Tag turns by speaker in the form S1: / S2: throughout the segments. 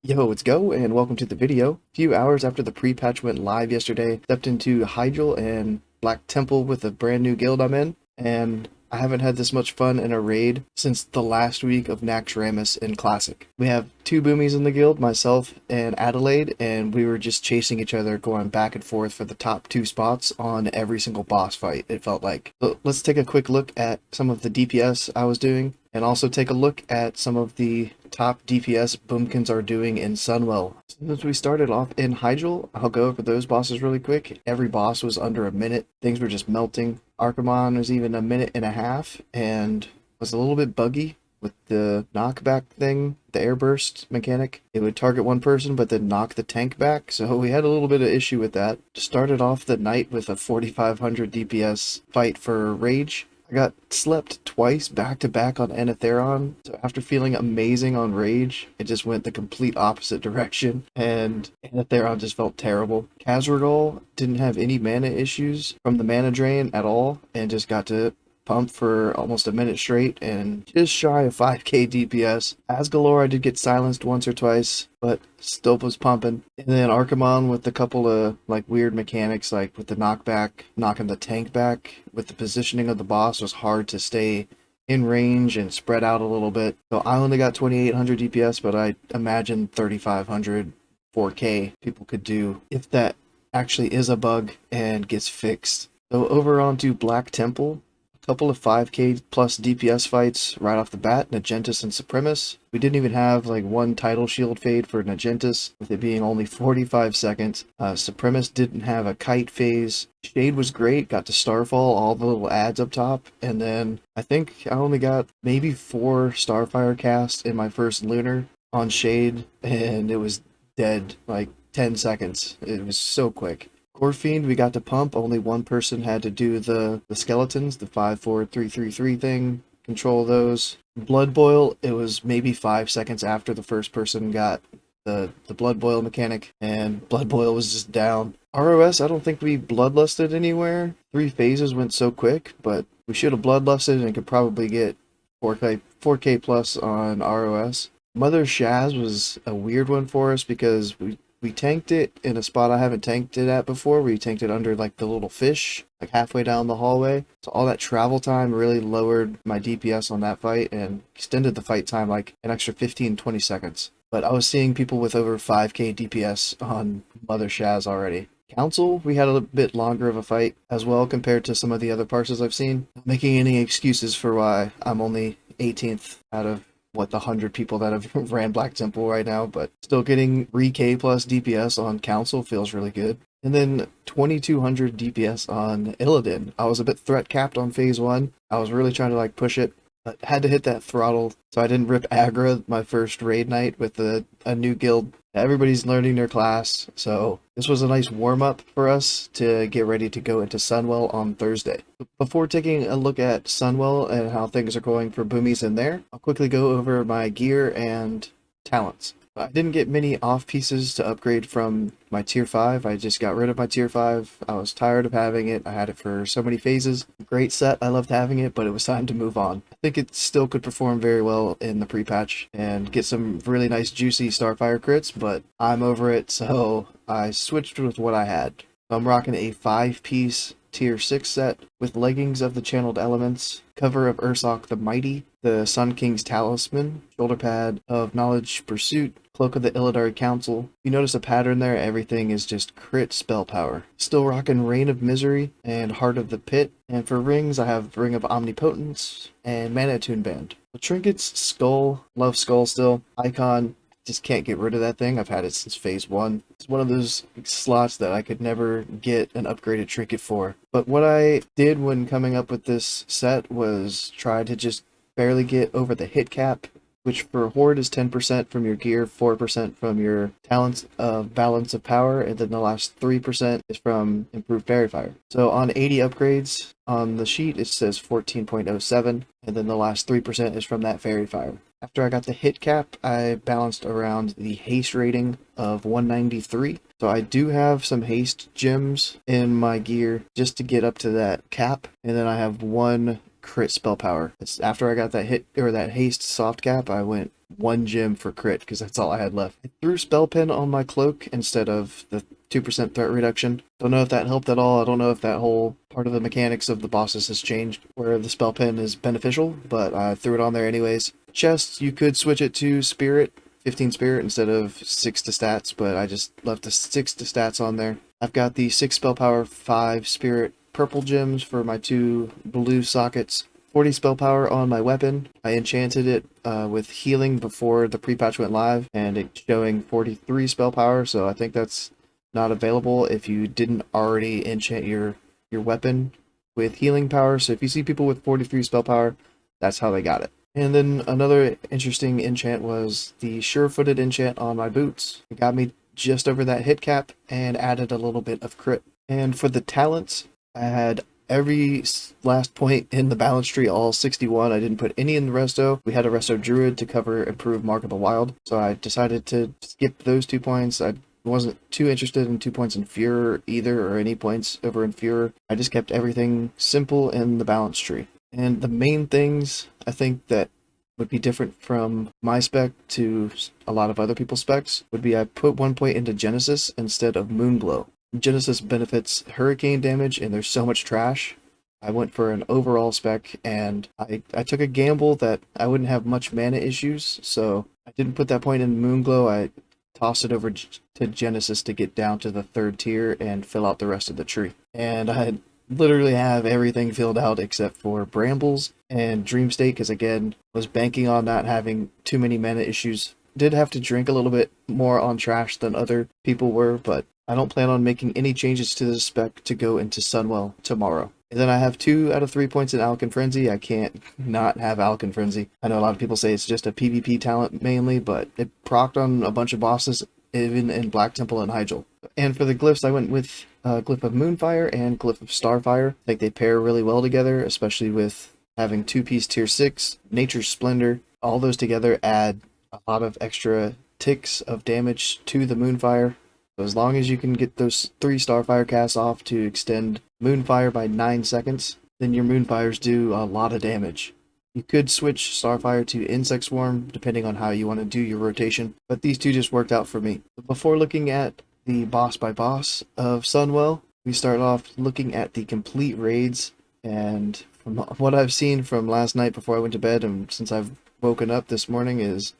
S1: Yo, it's Go, and welcome to the video. A few hours after the pre-patch went live yesterday, stepped into Hyjal and Black Temple with a brand new guild I'm in, and I haven't had this much fun in a raid since the last week of Naxxramas in Classic. We have two Boomies in the guild, myself and Adelaide, and we were just chasing each other, going back and forth for the top two spots on every single boss fight, it felt like. So let's take a quick look at some of the DPS I was doing, and also take a look at some of the top DPS Boomkins are doing in Sunwell. Since we started off in Hyjal, I'll go over those bosses really quick. Every boss was under a minute. Things were just melting. Archimonde was even a minute and a half and was a little bit buggy with the knockback thing, the airburst mechanic. It would target one person but then knock the tank back, so we had a little bit of issue with that. Started off the night with a 4500 DPS fight for Rage. I got slept twice back to back on Anatheron, so after feeling amazing on Rage, it just went the complete opposite direction, and Anatheron just felt terrible. Kazragol didn't have any mana issues from the mana drain at all, and just got to pump for almost a minute straight and just shy of 5k DPS. Asgalore I did get silenced once or twice, but still was pumping. And then Archimonde with a couple of like weird mechanics, like with the knockback, knocking the tank back. With the positioning of the boss was hard to stay in range and spread out a little bit. So I only got 2800 DPS, but I imagine 3500, 4k people could do if that actually is a bug and gets fixed. So over onto Black Temple. Couple of 5k plus DPS fights right off the bat, Nagentis and Supremus. We didn't even have like one title shield fade for Nagentis, with it being only 45 seconds. Supremus didn't have a kite phase. Shade was great, got to Starfall, all the little ads up top, and then I think I only got maybe 4 Starfire casts in my first Lunar on Shade, and it was dead like 10 seconds. It was so quick. Core Fiend, we got to pump. Only one person had to do the skeletons, the 5-4-3-3-3 thing, control those. Blood Boil, it was maybe 5 seconds after the first person got the Blood Boil mechanic, and Blood Boil was just down. ROS, I don't think we bloodlusted anywhere. 3 phases went so quick, but we should have bloodlusted and could probably get 4K plus on ROS. Mother Shaz was a weird one for us because we tanked it in a spot I haven't tanked it at before. We tanked it under like the little fish, like halfway down the hallway. So all that travel time really lowered my DPS on that fight and extended the fight time like an extra 15-20 seconds. But I was seeing people with over 5k DPS on Mother Shaz already. Council, we had a bit longer of a fight as well compared to some of the other parses I've seen. Not making any excuses for why I'm only 18th out of the 100 people that have ran Black Temple right now, but still getting 3k plus DPS on Council feels really good. And then 2200 DPS on Illidan. I was a bit threat capped on phase 1. I was really trying to like push it, but had to hit that throttle so I didn't rip aggro my first raid night with a new guild. Everybody's learning their class, so this was a nice warm-up for us to get ready to go into Sunwell on Thursday. Before taking a look at Sunwell and how things are going for Boomies in there, I'll quickly go over my gear and talents. I didn't get many off pieces to upgrade from my tier 5. I just got rid of my tier 5. I was tired of having it. I had it for so many phases. Great set. I loved having it, but it was time to move on. I think it still could perform very well in the pre-patch and get some really nice juicy Starfire crits, but I'm over it, so I switched with what I had. I'm rocking a 5-piece tier 6 set with leggings of the channeled elements, cover of Ursoc the Mighty, the Sun King's Talisman, shoulder pad of Knowledge Pursuit, Cloak of the Illidari Council. You notice a pattern there, everything is just crit spell power. Still rocking Reign of Misery and Heart of the Pit, and for rings I have Ring of Omnipotence and Mana Attune Band. The trinkets, Skull, love Skull still, Icon, just can't get rid of that thing. I've had it since phase 1. It's one of those slots that I could never get an upgraded trinket for. But what I did when coming up with this set was try to just barely get over the hit cap, which for Horde is 10% from your gear, 4% from your talents of Balance of Power, and then the last 3% is from Improved Fairy Fire. So on 80 upgrades on the sheet, it says 14.07, and then the last 3% is from that Fairy Fire. After I got the hit cap, I balanced around the haste rating of 193. So I do have some haste gems in my gear just to get up to that cap. And then I have one crit spell power. It's after I got that hit or that haste soft cap, I went 1 gem for crit because that's all I had left. I threw spell pen on my cloak instead of the 2% threat reduction. Don't know if that helped at all. I don't know if that whole part of the mechanics of the bosses has changed where the spell pen is beneficial, but I threw it on there anyways. Chest, you could switch it to spirit, 15 spirit instead of 6 to stats, but I just left the 6 to stats on there. I've got the 6 spell power, 5 spirit purple gems for my 2 blue sockets, 40 spell power on my weapon. I enchanted it with healing before the pre-patch went live, and it's showing 43 spell power, so I think that's not available if you didn't already enchant your weapon with healing power. So if you see people with 43 spell power, that's how they got it. And then another interesting enchant was the sure-footed enchant on my boots. It got me just over that hit cap and added a little bit of crit. And for the talents, I had every last point in the balance tree, all 61. I didn't put any in the resto. We had a resto Druid to cover improve Mark of the Wild, so I decided to skip those 2 points. I wasn't too interested in 2 points in Furor either, or any points over in Furor. I just kept everything simple in the balance tree. And the main things I think that would be different from my spec to a lot of other people's specs would be I put 1 point into Genesis instead of Moonglow. Genesis benefits hurricane damage, and there's so much trash. I went for an overall spec, and I took a gamble that I wouldn't have much mana issues, so I didn't put that point in Moonglow. I tossed it over to Genesis to get down to the 3rd tier and fill out the rest of the tree. And I literally have everything filled out except for Brambles and Dream State, because again, was banking on not having too many mana issues. Did have to drink a little bit more on trash than other people were, but I don't plan on making any changes to the spec to go into Sunwell tomorrow. And then I have 2 out of 3 points in Alkin Frenzy. I can't not have Alkin Frenzy. I know a lot of people say it's just a PvP talent mainly, but it procced on a bunch of bosses, even in Black Temple and Hyjal. And for the glyphs, I went with Glyph of Moonfire and Glyph of Starfire. I think they pair really well together, especially with having 2-piece tier 6, Nature's Splendor. All those together add a lot of extra ticks of damage to the Moonfire. So as long as you can get those 3 Starfire casts off to extend Moonfire by 9 seconds, then your Moonfires do a lot of damage. You could switch Starfire to Insect Swarm depending on how you want to do your rotation, but these 2 just worked out for me. Before looking at the boss by boss of Sunwell, we start off looking at the complete raids, and from what I've seen from last night before I went to bed and since I've woken up this morning is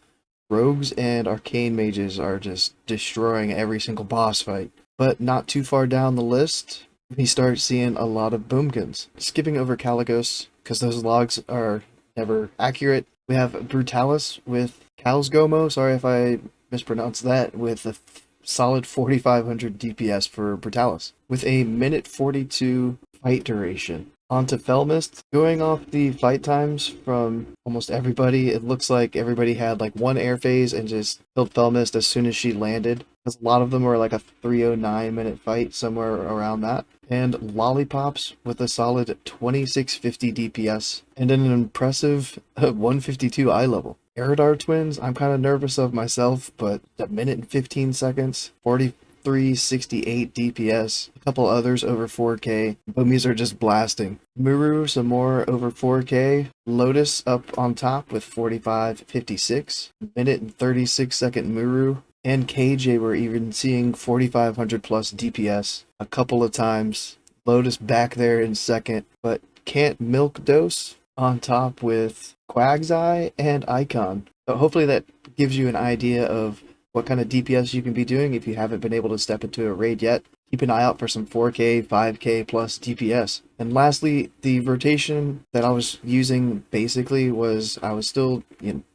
S1: Rogues and Arcane Mages are just destroying every single boss fight. But not too far down the list, we start seeing a lot of Boomkins. Skipping over Caligos, because those logs are never accurate. We have Brutalis with Kalsgomo, sorry if I mispronounced that, with a solid 4500 DPS for Brutalis, with a minute 42 fight duration. On to Felmist. Going off the fight times from almost everybody, it looks like everybody had like 1 air phase and just killed Felmist as soon as she landed. Because a lot of them were like a 309-minute fight, somewhere around that. And Lollipops with a solid 2650 DPS and an impressive 152 eye level. Eridar Twins, I'm kind of nervous of myself, but a minute and 15 seconds, 4368 DPS, a couple others over 4k. Boomies are just blasting. Muru, some more over 4k. Lotus up on top with 4556, minute and 36 second Muru. And KJ, we're even seeing 4500 plus DPS a couple of times. Lotus back there in second, but can't milk dose on top with Quagseye and Icon. So hopefully that gives you an idea of what kind of DPS you can be doing if you haven't been able to step into a raid yet. Keep an eye out for some 4k, 5k plus DPS. And lastly, the rotation that I was using basically was I was still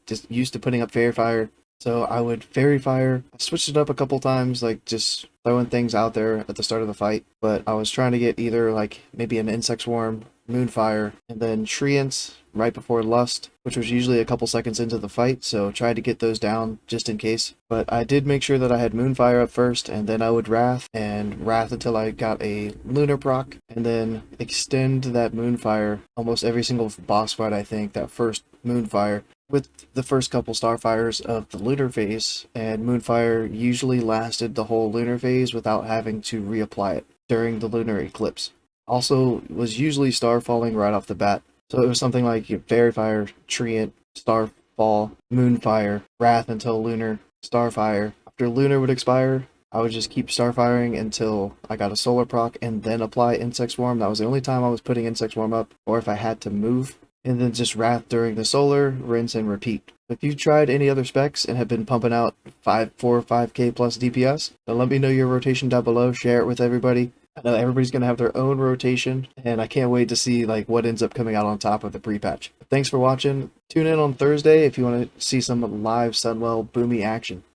S1: just used to putting up Fairy Fire. So I would Fairy Fire. I switched it up a couple times, like just throwing things out there at the start of the fight. But I was trying to get either like maybe an Insect Swarm, Moonfire, and then Treants right before Lust, which was usually a couple seconds into the fight, so tried to get those down just in case. But I did make sure that I had Moonfire up first, and then I would Wrath, and Wrath until I got a Lunar proc, and then extend that Moonfire almost every single boss fight, I think, that first Moonfire, with the first couple Starfires of the Lunar phase, and Moonfire usually lasted the whole Lunar phase without having to reapply it during the Lunar Eclipse. Also was usually Starfalling right off the bat, So it was something like Fairy Fire, Treant, Starfall, Moonfire, Wrath until Lunar, Starfire. After Lunar would expire, I would just keep Starfiring until I got a Solar proc and then apply Insect Swarm. That was the only time I was putting Insect Swarm up, or if I had to move. And then just Wrath during the Solar, rinse and repeat. If you've tried any other specs and have been pumping out 4 or 5k plus DPS, then let me know your rotation down below, share it with everybody. I know everybody's going to have their own rotation, and I can't wait to see like what ends up coming out on top of the pre-patch. Thanks for watching. Tune in on Thursday if you want to see some live Sunwell Boomie action.